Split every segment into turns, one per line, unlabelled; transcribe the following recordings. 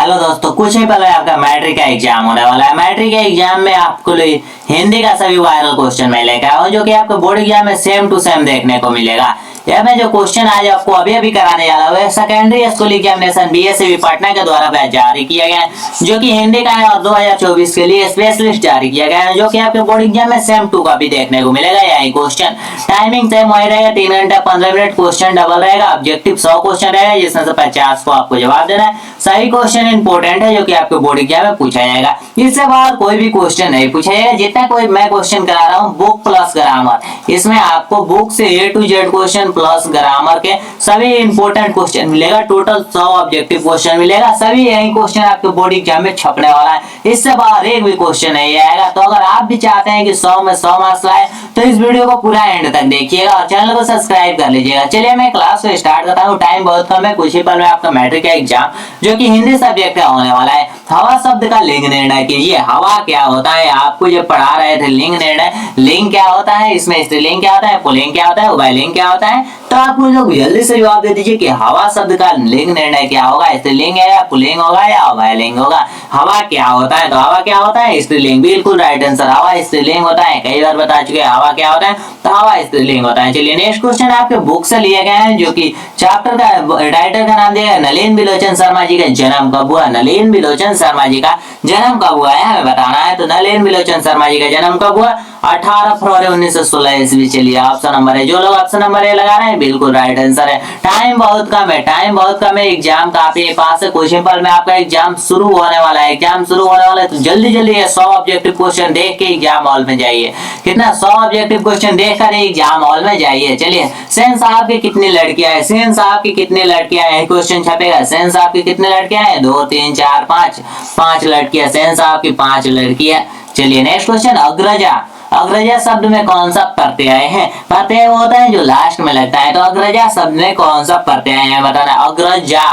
Hello दोस्तों, कुछ ही पहले आपका मैट्रिक का एग्जाम होने वाला है। मैट्रिक के एग्जाम में आपको हिंदी का सभी वायरल क्वेश्चन मिलेगा और जो कि आपको बोर्ड एग्जाम में सेम टू सेम देखने को मिलेगा। यह मैं जो क्वेश्चन आज आपको अभी कराने जा रहा हूँ secondary school examination BSCB Patna के द्वारा जारी किया गया है, जो कि हिंदी का है और 2024 के लिए स्पेशलिस्ट जारी किया गया है, जो कि आपके बोर्ड एग्जाम में सेम टू का भी देखने को मिलेगा। यही क्वेश्चन टाइमिंग सेम वही रहेगा, 3 घंटा 15 मिनट। क्वेश्चन डबल रहेगा, ऑब्जेक्टिव 100 क्वेश्चन रहेगा, जिसमें से 50 को आपको जवाब देना है। सही क्वेश्चन इंपोर्टेंट है, जो कि आपके बोर्ड एग्जाम में पूछा जाएगा। इससे बाहर कोई भी क्वेश्चन नहीं पूछा जाएगा। जितना कोई मैं क्वेश्चन करा रहा हूँ बुक प्लस ग्रामर, इसमें आपको बुक से A to Z question plus grammar के सभी इंपोर्टेंट क्वेश्चन मिलेगा। टोटल 100 ऑब्जेक्टिव क्वेश्चन मिलेगा। सभी यही क्वेश्चन आपके बोर्ड एग्जाम में छपने वाला है। इससे बाहर एक भी क्वेश्चन नहीं आएगा। तो अगर आप भी चाहते हैं कि 100 में 100 मार्क्स लाए तो इस वीडियो को पूरा एंड तक देखिएगा और चैनल को सब्सक्राइब कर लीजिएगा। चलिए मैं क्लास को स्टार्ट करता हूँ। टाइम बहुत कम है, कुछ ही पल में आपका मैट्रिक का एग्जाम जो कि हिंदी सब्जेक्ट का होने वाला है। हवा शब्द का लिंग निर्णय कीजिए। हवा क्या होता है, आपको जब पढ़ा रहे थे लिंग निर्णय, लिंग क्या होता है, इसमें स्त्रीलिंग क्या होता है, पुल्लिंग क्या होता है, उभयलिंग क्या होता है, तो आप मुझे जल्दी से जवाब दे दीजिए कि हवा शब्द का लिंग निर्णय क्या होगा, स्त्रीलिंग है या पुल्लिंग होगा या उभयलिंग होगा। हवा क्या होता है, तो हवा क्या होता है, स्त्रीलिंग। बिल्कुल राइट आंसर, हवा स्त्रीलिंग होता है। कई बार बता चुके हैं हवा क्या होता है, तो हवा स्त्रीलिंग होता है। चलिए नेक्स्ट क्वेश्चन आपके बुक से लिए गए हैं, जो कि चैप्टर का राइटर का नाम दिया है नलिन बिलोचन शर्मा जी का जन्म कब हुआ। नलिन बिलोचन शर्मा जी का जन्म कब हुआ है हमें बताना है। तो नलिन बिलोचन शर्मा जी का जन्म कब हुआ, 18 फरवरी 1916 ईस्वी। चलिए ऑप्शन नंबर है, जो लोग ऑप्शन नंबर ए लगा रहे हैं बिल्कुल राइट आंसर है। टाइम बहुत कम है, टाइम बहुत कम है, एग्जाम काफी पास है। कुछ ही पल में आपका एग्जाम शुरू होने वाला है। एग्जाम शुरू होने वाला है तो जल्दी जल्दी 100 ऑब्जेक्टिव क्वेश्चन देख के एग्जाम हॉल में जाइए। कितना 100 ऑब्जेक्टिव क्वेश्चन देख कर एग्जाम हॉल में जाइए। चलिए सेन साहब की कितनी लड़कियां हैं, सेन साहब की कितनी लड़कियां हैं, क्वेश्चन छपेगा। सेन साहब की कितनी लड़कियां हैं, 2 3 4 5 5 लड़कियां। सेन साहब की 5 लड़कियां। चलिए नेक्स्ट क्वेश्चन, अग्रजा। अग्रजा शब्द में कौन सा प्रत्यय है। प्रत्यय वो होता है जो लास्ट में लगता है। तो अग्रजा शब्द में कौन सा प्रत्यय है बताना। अग्रजा,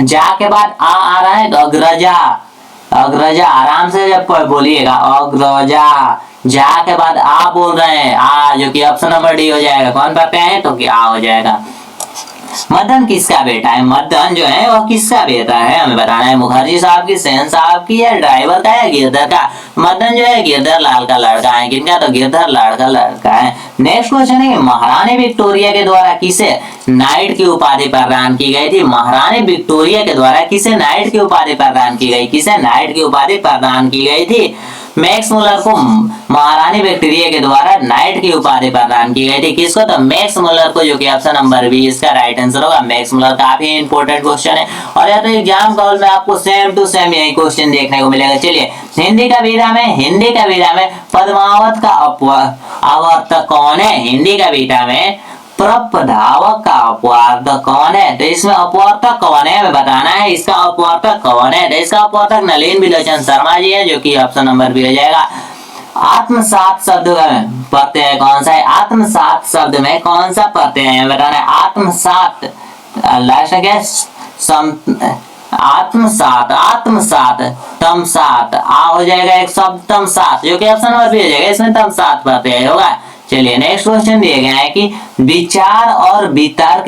जा के बाद आ रहा है तो अग्रजा। अग्रजा आराम से जब बोलिएगा, अग्रजा। जा के बाद आ बोल रहे हैं, आ, जो कि ऑप्शन नंबर डी हो जाएगा। कौन प्रत्यय है, तो क्या हो जाएगा। मदन किसका बेटा है। मदन जो है वह किसका बेटा है हमें बताना है। मुखर्जी साहब की, सेन साहब की, या ड्राइवर का, या गिरधर का। मदन जो है गिरधर लाल का लड़का है। किनका, तो गिरधर लाल का लड़का है। नेक्स्ट क्वेश्चन है, महारानी विक्टोरिया के द्वारा किसे नाइट की उपाधि प्रदान की गई थी। महारानी विक्टोरिया के द्वारा किसे नाइट की उपाधि प्रदान की गई, किसे नाइट की उपाधि प्रदान की गई थी। मैक्स मुलर को महारानी विक्टोरिया के द्वारा नाइट की उपाधि प्रदान की गई थी। किसको, तो मैक्स मुलर को, जो कि ऑप्शन नंबर बी इसका राइट आंसर होगा। मैक्स मुलर काफी इंपोर्टेंट क्वेश्चन है और या तो एग्जाम हॉल में आपको सेम टू सेम यही क्वेश्चन देखने को मिलेगा। चलिए हिंदी का विधा में पद्मावत का आवर्तक कौन है। हिंदी का विधा में प्रपधावक का अपवार्तक कौन है। तो इसमें अपवार्तक कौन है हमें बताना है। इसका अपवार्तक कौन है, तो इसका अपवार्तक नलिन बिलोचन शर्मा जी है, जो कि ऑप्शन नंबर बी हो जाएगा। आत्मसात शब्द में प्रत्यय कौन सा है। आत्मसात शब्द में कौन सा प्रत्यय है बताना है। आत्मसात, लास्ट क्या, आत्मसात, आत्मसात, तमसात, आ हो जाएगा एक शब्द तमसात, जो कि ऑप्शन नंबर बी हो जाएगा। इसमें तमसात प्रत्यय होगा। चलिए नेक्स्ट क्वेश्चन दिए गए हैं कि विचार और वितर्क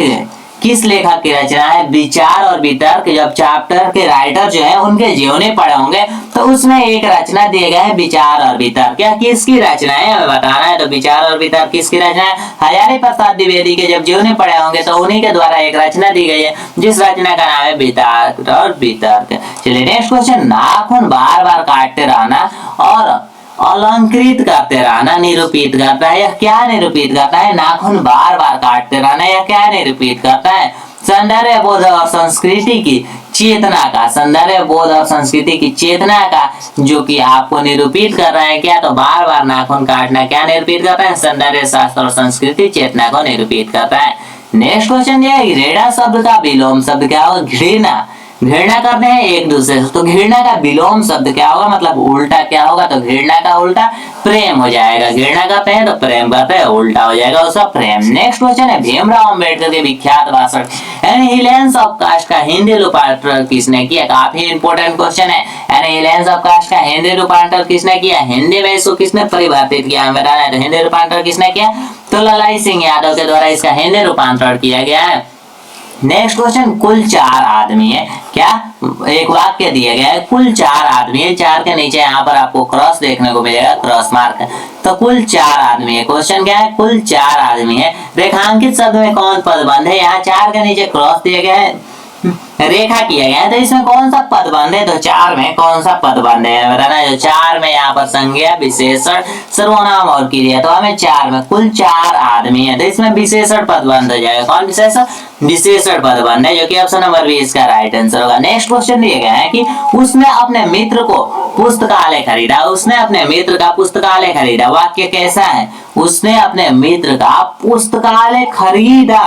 किस लेखक की रचना है। विचार और वितर्क जब चैप्टर के राइटर जो है उनके जीवनी पढ़े होंगे तो उसमें एक रचना दिए गए हैं, विचार और वितर्क। क्या किसकी रचना है हमें बताना है। तो विचार और वितर्क किसकी रचना है। हजारी प्रसाद द्विवेदी के जब जीवनी पढ़े होंगे तो उन्हीं के द्वारा एक रचना दी गई है, जिस रचना का नाम है विचार और वितर्क। चलिए नेक्स्ट क्वेश्चन, नाखून बार बार काटते रहना और अलंकृत करते रहना निरूपित करता है या क्या निरूपित करता है। नाखून बार बार काटते रहना या क्या निरूपित करता है। सौंदर्य बोध और संस्कृति की चेतना का, सौंदर्य बोध और संस्कृति की चेतना का जो कि आपको निरूपित कर रहा है क्या, तो बार बार नाखून काटना क्या निरूपित करता है। सौंदर्य शास्त्र और संस्कृति चेतना को निरूपित करता है। नेक्स्ट क्वेश्चन ये है, घृणा शब्द का विलोम शब्द क्या होगा। घृणा, घृणा करते हैं एक दूसरे से, तो घृणा का विलोम शब्द क्या होगा, मतलब उल्टा क्या होगा। तो घृणा का उल्टा प्रेम हो जाएगा। घृणा करते हैं तो प्रेम करते हैं, उल्टा हो जाएगा उसका प्रेम। नेक्स्ट क्वेश्चन है, भीमराव अंबेडकर के विख्यात भाषण एनिहिलेंस ऑफ कास्ट का हिंदी रूपांतरण किसने किया। काफी इंपोर्टेंट क्वेश्चन है। एनिहिलेंस ऑफ कास्ट का हिंदी रूपांतरण किसने किया, हिंदी में इसको किसने परिवर्तित किया हमें बताना है। तो हिंदी रूपांतरण किसने किया, तो ललाई सिंह यादव के द्वारा इसका हिंदी रूपांतरण किया गया है। नेक्स्ट क्वेश्चन, कुल 4 आदमी है। क्या, एक वाक्य दिया गया है, कुल 4 आदमी है, 4 के नीचे यहाँ पर आपको क्रॉस देखने को मिलेगा, क्रॉस मार्क है, तो कुल 4 आदमी है। क्वेश्चन क्या है, कुल 4 आदमी है, रेखांकित शब्द में कौन पदबंध है। यहाँ 4 के नीचे क्रॉस दिया गया है, रेखा किया गया है, तो इसमें कौन सा पदबंध है, तो 4 में कौन सा पदबंध है बताना है। जो 4 में यहाँ पर संज्ञा, विशेषण, सर्वनाम और क्रिया, तो हमें 4 में कुल 4 आदमी है, तो इसमें विशेषण पदबंध हो जाएगा। कौन विशेषण, विशेषण पदबंध है, जो कि ऑप्शन नंबर 20 का राइट आंसर होगा। नेक्स्ट क्वेश्चन दिया गया है कि उसने अपने मित्र को पुस्तकालय खरीदा, उसने अपने मित्र का पुस्तकालय खरीदा, वाक्य कैसा है, उसने अपने मित्र का पुस्तकालय खरीदा,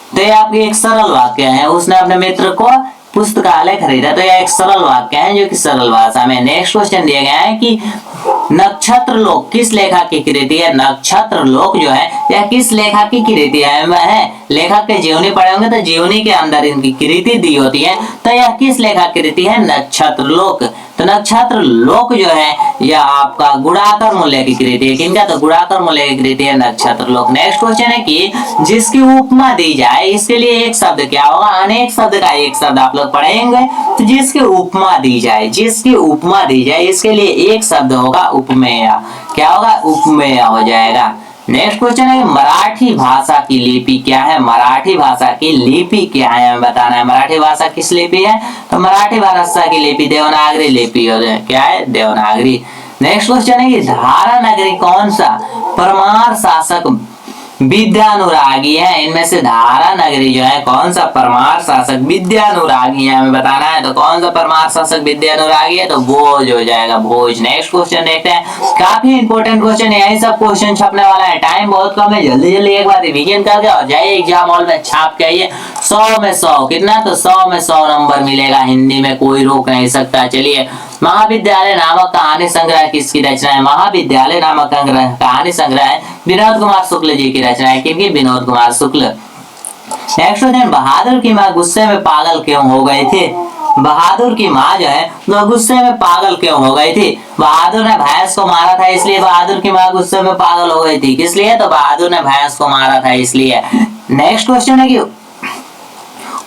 तो ये आपकी एक सरल वाक्य है, उसने अपने मित्र को पुस्तकालय खरीदा, तो यह एक सरल वाक्य है जो कि सरल भाषा में। नेक्स्ट क्वेश्चन दिया गया है कि नक्षत्र लोक किस लेखक की कृति है। नक्षत्र लोक जो है यह किस लेखक की कृति है, लेखक के जीवनी पढ़े होंगे तो जीवनी के अंदर इनकी कृति दी होती है, तो यह किस लेखक की कृति है, नक्षत्र लोक। तो नक्षत्र लोक जो है यह आपका गुणाकर मूल्य की कृति है, किनका, तो गुणाकर मूल्य की कृति है नक्षत्र लोक। नेक्स्ट क्वेश्चन है कि जिसकी उपमा दी जाए, इसके लिए एक शब्द क्या होगा, अनेक शब्द का एक शब्द आप लोग पढ़ेंगे, तो जिसकी उपमा दी जाए, जिसकी उपमा दी जाए, इसके लिए एक शब्द होगा उपमेय। क्या होगा, उपमेय हो जाएगा। नेक्स्ट क्वेश्चन है मराठी भाषा की लिपि क्या है। मराठी भाषा की लिपि क्या है हमें बताना है। मराठी भाषा किस लिपि है, तो मराठी भाषा की लिपि देवनागरी लिपि हो जाए, क्या है, देवनागरी। नेक्स्ट क्वेश्चन है कि धारा नगरी कौन सा परमार शासक विद्यानुरागी है। इनमें से धारा नगरी जो है कौन सा परमार शासक विद्यानुरागी है हमें बताना है, तो कौन सा परमार शासक विद्यानुरागी है, तो भोज हो जाएगा, भोज। नेक्स्ट क्वेश्चन देखते हैं, काफी इंपॉर्टेंट क्वेश्चन, यही सब क्वेश्चन छपने वाला है, टाइम बहुत कम है, जल्दी जल्दी एक बार रिवीजन करके और जाइए एग्जाम हॉल में छाप के आइए। 100 में 100 कितना, तो 100 में 100 नंबर मिलेगा, हिंदी में कोई रोक नहीं सकता। चलिए, महाविद्यालय नामक कहानी संग्रह किसकी रचना है। महाविद्यालय नामक कहानी संग्रह है विनोद कुमार शुक्ल जी की रचना है, क्योंकि विनोद कुमार शुक्ल। नेक्स्ट क्वेश्चन, बहादुर की माँ गुस्से में पागल क्यों हो गई थी। बहादुर की माँ जो है वो गुस्से में पागल क्यों हो गई थी। बहादुर ने भैंस को मारा था, इसलिए बहादुर की माँ गुस्से में पागल हो गई थी। किस लिए, तो बहादुर ने भैंस को मारा था इसलिए। नेक्स्ट क्वेश्चन है कि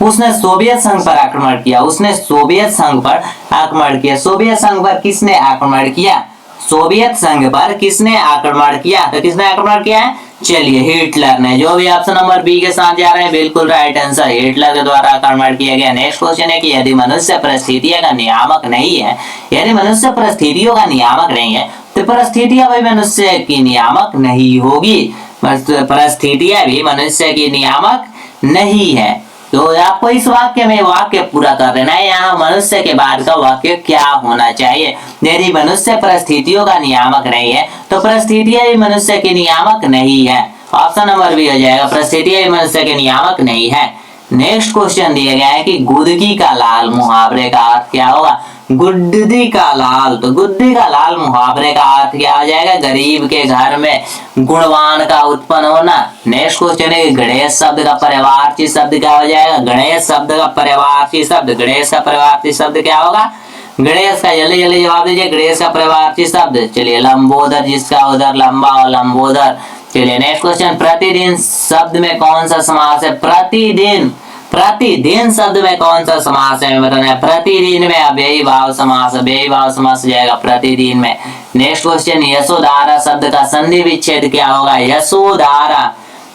उसने सोवियत संघ पर आक्रमण किया। उसने सोवियत संघ पर आक्रमण किया। सोवियत संघ पर किसने आक्रमण किया, सोवियत संघ पर किसने आक्रमण किया, तो किसने आक्रमण किया है, चलिए हिटलर ने। जो भी ऑप्शन नंबर बी के साथ जा रहे हैं बिल्कुल राइट आंसर, हिटलर के द्वारा आक्रमण किया गया। नेक्स्ट क्वेश्चन है कि यदि मनुष्य परिस्थितियों का नियामक नहीं है, यदि मनुष्य परिस्थितियों का नियामक नहीं है, तो परिस्थितियां भी मनुष्य की नियामक नहीं होगी। परिस्थितियां भी मनुष्य की नियामक नहीं है। तो आपको इस वाक्य में वाक्य पूरा कर देना है। यहाँ मनुष्य के बाद का वाक्य क्या होना चाहिए। यदि मनुष्य परिस्थितियों का नियामक नहीं है, तो परिस्थितियां भी मनुष्य के नियामक नहीं है। ऑप्शन नंबर बी हो जाएगा, परिस्थितियां भी मनुष्य के नियामक नहीं है। नेक्स्ट क्वेश्चन दिया गया है कि गुदगी का लाल मुहावरे का अर्थ क्या होगा। गुड्डी का लाल, तो गुड्डी का लाल मुहावरे का अर्थ क्या हो जाएगा, गरीब के घर में गुणवान का उत्पन्न होना। नेक्स्ट क्वेश्चन है गणेश शब्द का पर्यायवाची शब्द क्या हो जाएगा। गणेश शब्द का पर्यायवाची शब्द, गणेश का पर्यायवाची शब्द क्या होगा, गणेश का जल्दी जल्दी जवाब दीजिए। गणेश का पर्यायवाची शब्द, चलिए लंबोदर, जिसका उधर लंबा और लंबोदर। चलिए नेक्स्ट क्वेश्चन, प्रतिदिन शब्द में कौन सा समास है। प्रतिदिन, प्रतिदिन शब्द में कौन सा समास है बताना है। प्रतिदिन में अव्ययी भाव समास, अव्ययी भाव समास हो जाएगा प्रतिदिन में। नेक्स्ट क्वेश्चन, यशोधारा शब्द का संधि विच्छेद क्या होगा। यशोधारा,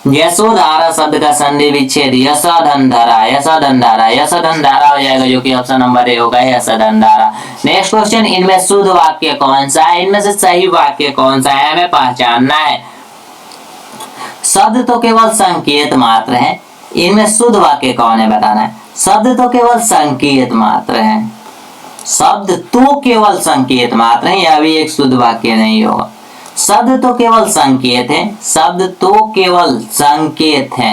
यशोधारा शब्द का संधि विच्छेद यशोधनधारा, यशोधनधारा, यशोधनधारा हो जाएगा, जो कि ऑप्शन नंबर ए होगा, यशोधनधारा। नेक्स्ट क्वेश्चन, इनमें शुद्ध वाक्य कौन सा है, इनमें से सही वाक्य कौन सा है हमें पहचानना है। शब्द तो केवल संकेत मात्र है, इनमें शुद्ध वाक्य कौन है बताना है। शब्द तो केवल संकेत मात्र है, शब्द तो केवल संकेत मात्र है, यह भी एक शुद्ध वाक्य नहीं होगा। शब्द तो केवल संकेत है, शब्द तो केवल संकेत है,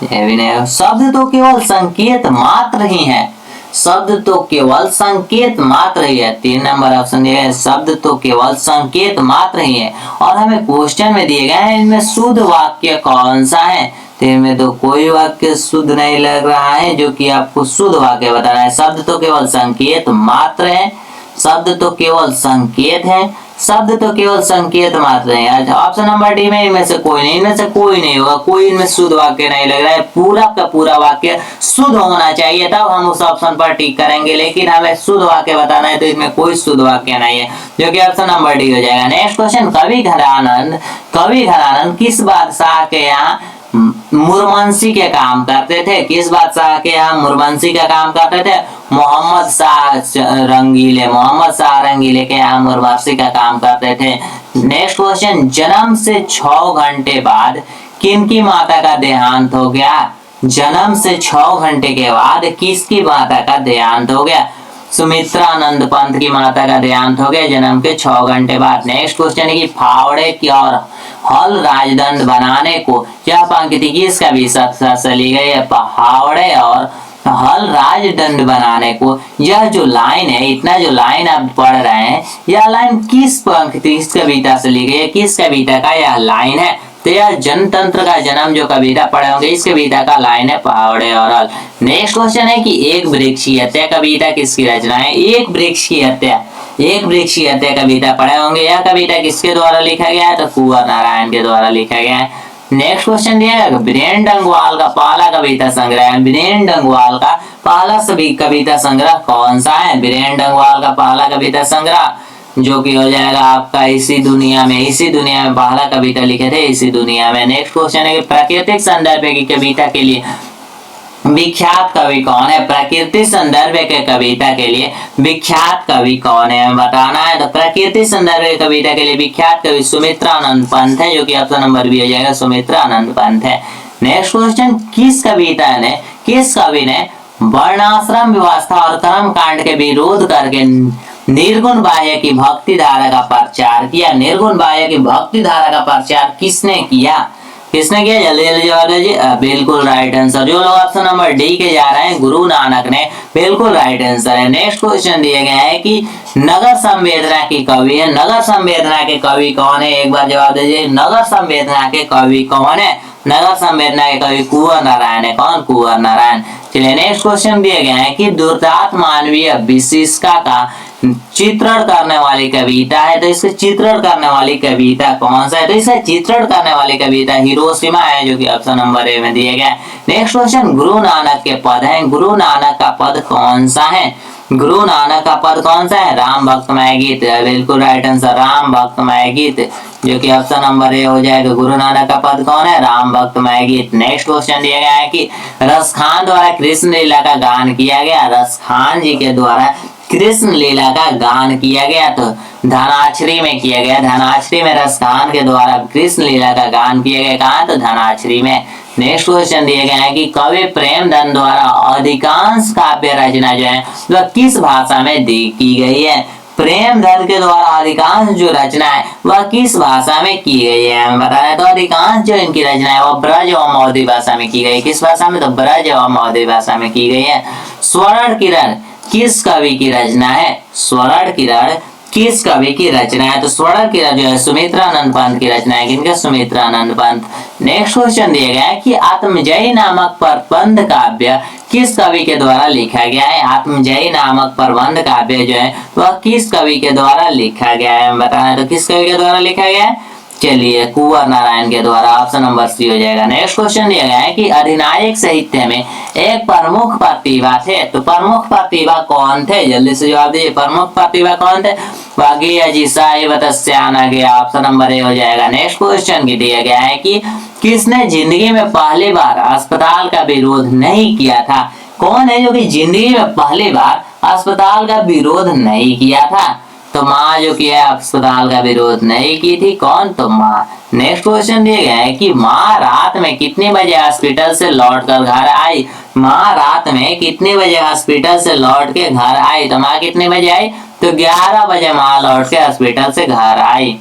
यह भी नहीं होगा। शब्द तो केवल संकेत मात्र ही है, शब्द तो केवल संकेत मात्र ही है। 3 नंबर ऑप्शन दिया है, शब्द तो केवल संकेत मात्र ही है। और हमें क्वेश्चन में दिए गए हैं इनमें शुद्ध वाक्य कौन सा है, तो इनमें तो कोई वाक्य शुद्ध नहीं लग रहा है, जो कि आपको शुद्ध वाक्य बताना है। शब्द तो केवल संकेत मात्र है, शब्द तो केवल संकेत है, शब्द तो केवल संकेत मात्र हैं। अच्छा, ऑप्शन नंबर डी में इनमें से कोई नहीं, इनमें से कोई नहीं होगा, कोई इनमें शुद्ध वाक्य नहीं लग रहा है। पूरा का पूरा वाक्य शुद्ध होना चाहिए, तब हम उस ऑप्शन पर टिक करेंगे, लेकिन हमें शुद्ध वाक्य बताना है तो इसमें कोई शुद्ध वाक्य नहीं है, जो कि ऑप्शन नंबर डी हो जाएगा। नेक्स्ट क्वेश्चन, कवि घरानंद किस बादशाह के यहाँ मुरमंसी के काम करते थे? किस बादशाह के यहाँ मुरमंसी का काम करते थे? मोहम्मद शाह रंगीले के यहाँ मुरमंसी का काम करते थे। नेक्स्ट क्वेश्चन, जन्म से 6 घंटे बाद किनकी माता का देहांत हो गया? जन्म से 6 घंटे के बाद किसकी माता का देहांत हो गया? सुमित्रानंद पंत की माता का देहांत हो गया जन्म के 6 घंटे बाद। नेक्स्ट क्वेश्चन है कि फावड़े की और हल राजदंड बनाने को यह पंक्ति किस कवि से ली गई है? फावड़े और हल राजदंड बनाने को, यह जो लाइन है, इतना जो लाइन आप पढ़ रहे हैं, यह लाइन किस पंक्ति, किस कविता से ली गई है? किस कविता का यह लाइन है? तो यह जनतंत्र का जन्म जो कविता पढ़े होंगे, इस कविता का लाइन है फावड़े और हल। नेक्स्ट क्वेश्चन है कि एक वृक्ष की हत्या कविता किसकी रचना है? एक वृक्ष की हत्या कविता पढ़े होंगे, यह कविता किसके द्वारा लिखा गया है? तो कुंवर नारायण के द्वारा लिखा गया है। नेक्स्ट क्वेश्चन दिया है, बीरेन डंगवाल का पहला कविता संग्रह है। बीरेन डंगवाल का पहला सभी कविता संग्रह कौन सा है? बीरेन डंगवाल का पहला कविता संग्रह जो कि हो जाएगा आपका इसी दुनिया में पहला कविता लिखे थे, इसी दुनिया में। नेक्स्ट क्वेश्चन है कि प्राकृतिक संदर्भ की कविता के लिए विख्यात कवि कौन है? प्रकृति संदर्भ के कविता के लिए विख्यात कवि कौन है बताना है। तो प्रकृति संदर्भ के कविता के लिए विख्यात कवि सुमित्रानंद पंत है, जो कि ऑप्शन नंबर बी हो जाएगा, सुमित्रानंद पंत है। नेक्स्ट क्वेश्चन, किस कवि ने वर्णाश्रम व्यवस्था और कर्म कांड के विरोध करके निर्गुण बाह्य की भक्ति धारा का प्रचार किया? निर्गुण बाह्य की भक्ति धारा का प्रचार किसने किया? जल्दी जल्दी जवाब दीजिए। बिल्कुल राइट आंसर, जो लोग ऑप्शन नंबर डी के जा रहे हैं, गुरु नानक ने, बिल्कुल राइट आंसर है। नेक्स्ट क्वेश्चन दिए गए हैं कि नगर संवेदना की कवि है। नगर संवेदना के कवि कौन है? एक बार जवाब दीजिए, नगर संवेदना के कवि कौन है? नगर संवेदना के कवि कुंवर नारायण है। कौन? कुंवर नारायण। चलिए नेक्स्ट क्वेश्चन दिए गए हैं कि दुर्दांत मानवीय विशिष्टता का चित्रण करने वाली कविता है, तो इसके चित्रण करने वाली कविता कौन सा है? तो इसका चित्रण करने वाली कविता हिरोशिमा है, जो कि ऑप्शन नंबर ए में दिए गए। नेक्स्ट क्वेश्चन, गुरु नानक के पद हैं, गुरु नानक का पद कौन सा है? गुरु नानक का पद कौन सा है? राम भक्तमय गीत, बिल्कुल राइट आंसर, राम भक्तमय गीत, जो कि ऑप्शन नंबर ए हो जाएगा। गुरु नानक का पद कौन है? राम भक्तमय गीत। नेक्स्ट क्वेश्चन दिया गया है कि रसखान द्वारा कृष्ण लीला का गान किया गया। रसखान जी के द्वारा कृष्ण लीला का गान किया गया, तो धनाचरी में किया गया। धनाचरी में रसखान के द्वारा कृष्ण लीला का गान किया गया। कहाँ? तो धनाचरी में। नेक्स्ट क्वेश्चन दिए गए हैं कि कवि प्रेमधन द्वारा अधिकांश काव्य रचना जो है वह किस भाषा में की गई है? प्रेमधन के द्वारा अधिकांश जो रचना है वह किस भाषा में की गई है हमें बताना है। तो अधिकांश जो इनकी रचना है वह ब्रज और मौधी भाषा में की गई। किस भाषा में? तो ब्रज और मौधी भाषा में की गई है। स्वर्ण किरण किस कवि की रचना है? स्वर्ण किरण किस कवि की रचना है? तो स्वर्ण किरण जो है सुमित्रानंद पंत की रचना है। किनका? सुमित्रानंद पंत। नेक्स्ट क्वेश्चन दिया गया है कि आत्मजयी नामक प्रबंध काव्य किस कवि के द्वारा लिखा गया है? आत्मजयी नामक प्रबंध काव्य जो है वह किस कवि के द्वारा लिखा गया है बताना है। तो किस कवि के द्वारा लिखा गया है? चलिए कुंवर नारायण के द्वारा, ऑप्शन नंबर सी हो जाएगा। नेक्स्ट क्वेश्चन दिया गया है कि अधिनायक साहित्य में एक प्रमुख प्रतिभा थे, तो प्रमुख प्रतिभा कौन थे? जल्दी से जवाब दीजिए, प्रमुख प्रतिभा कौन थे? ऑप्शन नंबर ए हो जाएगा। नेक्स्ट क्वेश्चन दिया गया है कि किसने जिंदगी में पहली बार अस्पताल का विरोध नहीं किया था? कौन है जो कि जिंदगी में पहली बार अस्पताल का विरोध नहीं किया था? तो माँ जो कि है अस्पताल का विरोध नहीं की थी। कौन? तो माँ। नेक्स्ट क्वेश्चन दिए गए है कि माँ रात में कितने बजे हॉस्पिटल से लौट कर घर आई? माँ रात में कितने बजे हॉस्पिटल से लौट के घर आई? तो माँ कितने बजे आई? तो 11 बजे माँ लौट के हॉस्पिटल से घर आई।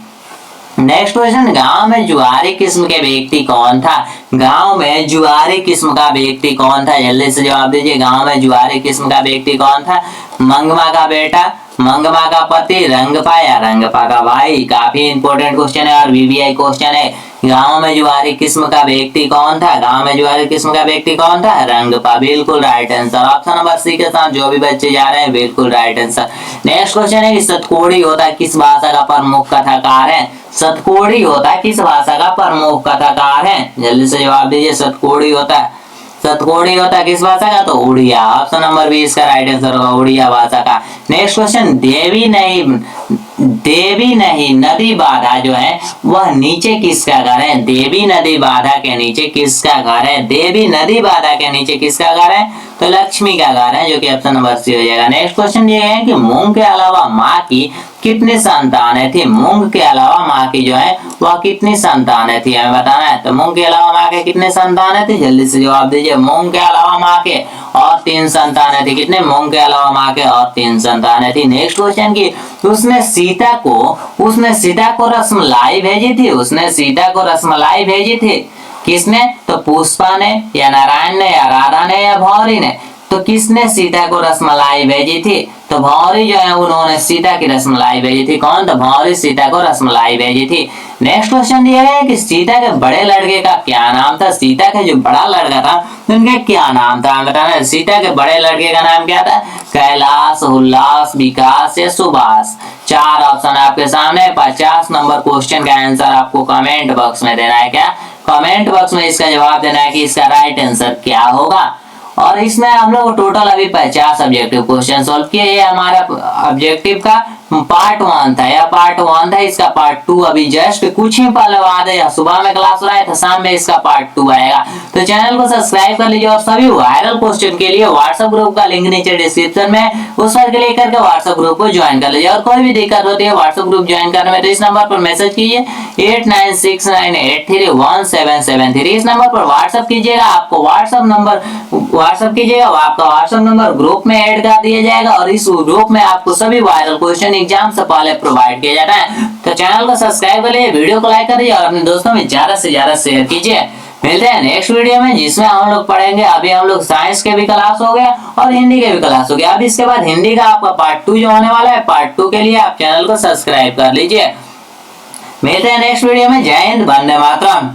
नेक्स्ट क्वेश्चन, गांव में जुआरी किस्म के व्यक्ति कौन था? गांव में जुआरी किस्म का व्यक्ति कौन था? जल्दी से जवाब दीजिए, गांव में जुआरी किस्म का व्यक्ति कौन था? मंगमा का बेटा, मंगमा का पति, रंगपा या रंगपा का भाई? काफी इंपॉर्टेंट क्वेश्चन है और वीवीआई क्वेश्चन है। गांव में जुआरी किस्म का व्यक्ति कौन था? गांव में जुआरी किस्म का व्यक्ति कौन था? रंगपा। बिल्कुल right answer. Option number C के साथ जो भी बच्चे जा रहे हैं बिल्कुल राइट आंसर। नेक्स्ट क्वेश्चन है कि सतकोड़ी होता किस भाषा का प्रमुख कथाकार है? सतकोड़ी होता किस भाषा का प्रमुख कथाकार है? जल्दी से जवाब दीजिए। सतकोड़ी होता किस भाषा का? तो उड़िया। ऑप्शन नंबर बी इसका राइट आंसर होगा, उड़िया भाषा का। नेक्स्ट क्वेश्चन, देवी नहीं नदी बाधा जो है वह नीचे किसका घर है? देवी नदी बाधा के नीचे किसका घर है? देवी नदी बाधा के नीचे किसका घर है? तो लक्ष्मी का घर है, जो कि ऑप्शन नंबर सी हो जाएगा। नेक्स्ट क्वेश्चन ये है कि मूंग के अलावा माँ की कितनी संतानें थी? मूंग के अलावा माँ की जो है वह कितनी संतानें थी, हमें बताना है। तो मूंग के अलावा माँ के कितने संतानें थी? जल्दी से जवाब दीजिए। मूंग के अलावा माँ के और 3 संतानें थी। कितने? मूंग के अलावा माँ के और 3 संतानें थी। नेक्स्ट क्वेश्चन की उसने सीता को रसमलाई भेजी थी। उसने सीता को रसमलाई भेजी थी किसने? तो पुष्पा ने या नारायण ने या राधा ने या भौरी ने। तो किसने सीता को रसमलाई भेजी थी? तो भौरी जो है उन्होंने सीता की रसमलाई भेजी थी। कौन? तो भौरी सीता को रसमलाई भेजी थी। नेक्स्ट क्वेश्चन दिया गया है कि सीता के बड़े लड़के का क्या नाम था? सीता का जो बड़ा लड़का था उनका क्या नाम था, बताना है। सीता के बड़े लड़के का नाम क्या था? कैलाश, उल्लास, विकास या सुभाष। 4 ऑप्शन आपके सामने। 50 नंबर क्वेश्चन का आंसर आपको कमेंट बॉक्स में देना है। क्या? कमेंट बॉक्स में इसका जवाब देना है कि इसका राइट आंसर क्या होगा। और इसमें हम लोग टोटल अभी 50 ऑब्जेक्टिव क्वेश्चन सॉल्व किए। ये हमारा ऑब्जेक्टिव का पार्ट 1 था, या पार्ट 1 था। इसका पार्ट 2 अभी जस्ट कुछ ही पल बाद है, सुबह में क्लास हो रहा है तो शाम में इसका पार्ट 2 आएगा। तो चैनल को सब्सक्राइब कर लीजिए और सभी वायरल क्वेश्चन के लिए व्हाट्सएप ग्रुप का लिंक नीचे डिस्क्रिप्शन में, उस पर क्लिक करके व्हाट्सएप ग्रुप को ज्वाइन कर लीजिए। और कोई भी दिक्कत होती है व्हाट्सएप ग्रुप ज्वाइन करने में तो इस नंबर पर मैसेज कीजिए 8969831773। इस नंबर पर व्हाट्सएप कीजिएगा। आपको व्हाट्सएप कीजिएगा, आपका व्हाट्सएप नंबर ग्रुप में ऐड कर दिया जाएगा और इस ग्रुप में आपको सभी वायरल क्वेश्चन एग्जाम से पहले प्रोवाइड किया जाता है। तो चैनल को सब्सक्राइब कर लीजिए, वीडियो को लाइक कर दीजिए और अपने दोस्तों में ज्यादा से ज्यादा शेयर कीजिए। मिलते हैं नेक्स्ट वीडियो में, जिसमें हम लोग पढ़ेंगे। अभी हम लोग साइंस के भी क्लास हो गया और हिंदी के भी क्लास हो गया। अब इसके बाद हिंदी का आपका पार्ट 2 जो होने वाला है, पार्ट 2 के लिए आप चैनल को सब्सक्राइब कर लीजिए। मिलते हैं नेक्स्ट वीडियो में। जय हिंद, वंदे मातरम।